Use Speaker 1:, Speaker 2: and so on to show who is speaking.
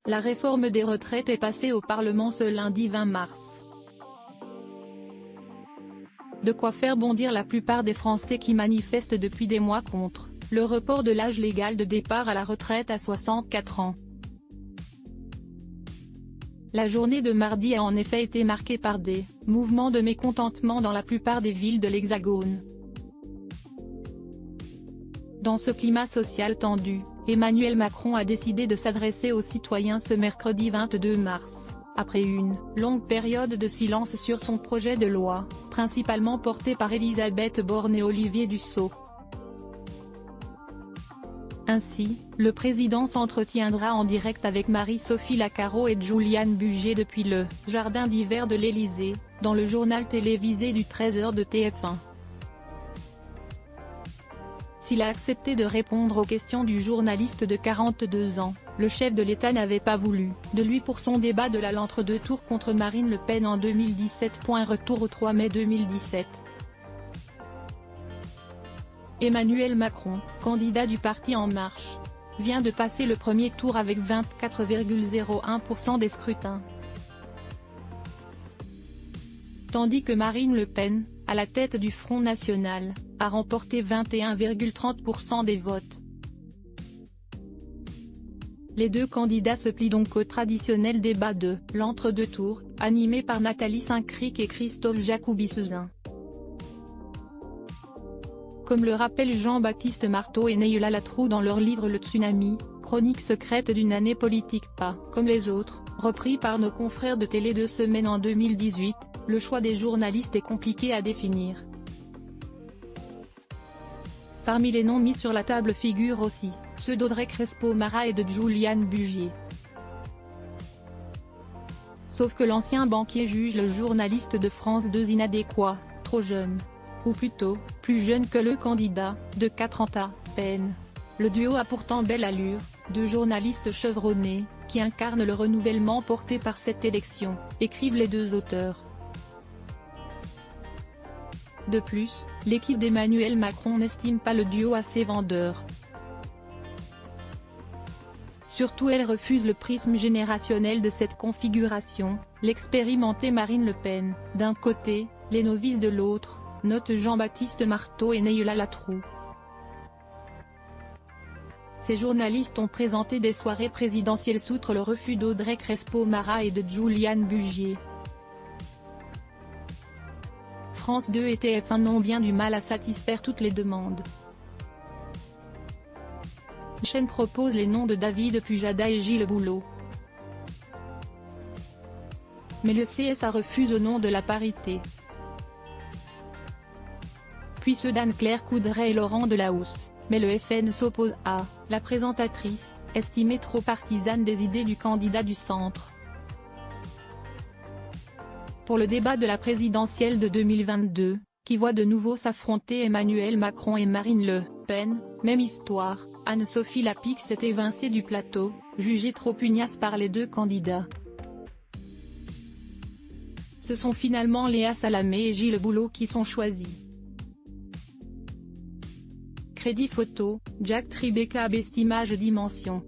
Speaker 1: La réforme des retraites est passée au Parlement ce lundi 20 mars. De quoi faire bondir la plupart des Français qui manifestent depuis des mois contre le report de l'âge légal de départ à la retraite à 64 ans. La journée de mardi a en effet été marquée par des mouvements de mécontentement dans la plupart des villes de l'Hexagone. Dans ce climat social tendu, Emmanuel Macron a décidé de s'adresser aux citoyens ce mercredi 22 mars, après une longue période de silence sur son projet de loi, principalement porté par Elisabeth Borne et Olivier Dussopt. Ainsi, le président s'entretiendra en direct avec Marie-Sophie Lacaro et Juliane Bugier depuis le jardin d'hiver de l'Élysée, dans le journal télévisé du 13h de TF1. S'il a accepté de répondre aux questions du journaliste de 42 ans, le chef de l'État n'avait pas voulu de lui pour son débat de l'entre-deux tours contre Marine Le Pen en 2017. Retour au 3 mai 2017. Emmanuel Macron, candidat du parti En Marche, vient de passer le premier tour avec 24,01% des scrutins. Tandis que Marine Le Pen, à la tête du Front National, a remporté 21,30% des votes. Les deux candidats se plient donc au traditionnel débat de l'entre-deux tours, animé par Nathalie Saint-Cric et Christophe Jacoubi-Suzin. Comme le rappellent Jean-Baptiste Marteau et Neila Latroux dans leur livre Le Tsunami, chronique secrète d'une année politique pas comme les autres, repris par nos confrères de Télé 2 Semaines en 2018, le choix des journalistes est compliqué à définir. Parmi les noms mis sur la table figurent aussi ceux d'Audrey Crespo-Mara et de Juliane Bugier. Sauf que l'ancien banquier juge le journaliste de France 2 inadéquat, trop jeune. Ou plutôt, plus jeune que le candidat, de 4 ans à peine. Le duo a pourtant belle allure, deux journalistes chevronnés, qui incarnent le renouvellement porté par cette élection, écrivent les deux auteurs. De plus, l'équipe d'Emmanuel Macron n'estime pas le duo assez vendeur. Surtout elle refuse le prisme générationnel de cette configuration, l'expérimentée Marine Le Pen, d'un côté, les novices de l'autre, note Jean-Baptiste Marteau et Neila Latroux. Ces journalistes ont présenté des soirées présidentielles outre le refus d'Audrey Crespo-Mara et de Juliane Bugier. France 2 et TF1 ont bien du mal à satisfaire toutes les demandes. La chaîne propose les noms de David Pujada et Gilles Boulot. Mais le CSA refuse au nom de la parité. Puis ceux d'Anne-Claire Coudray et Laurent Delahousse, mais le FN s'oppose à la présentatrice, estimée trop partisane des idées du candidat du centre. Pour le débat de la présidentielle de 2022, qui voit de nouveau s'affronter Emmanuel Macron et Marine Le Pen, même histoire, Anne-Sophie Lapix s'est évincée du plateau, jugée trop pugnace par les deux candidats. Ce sont finalement Léa Salamé et Gilles Boulot qui sont choisis. Crédit photo, Jack Tribeca Bestimage Dimension.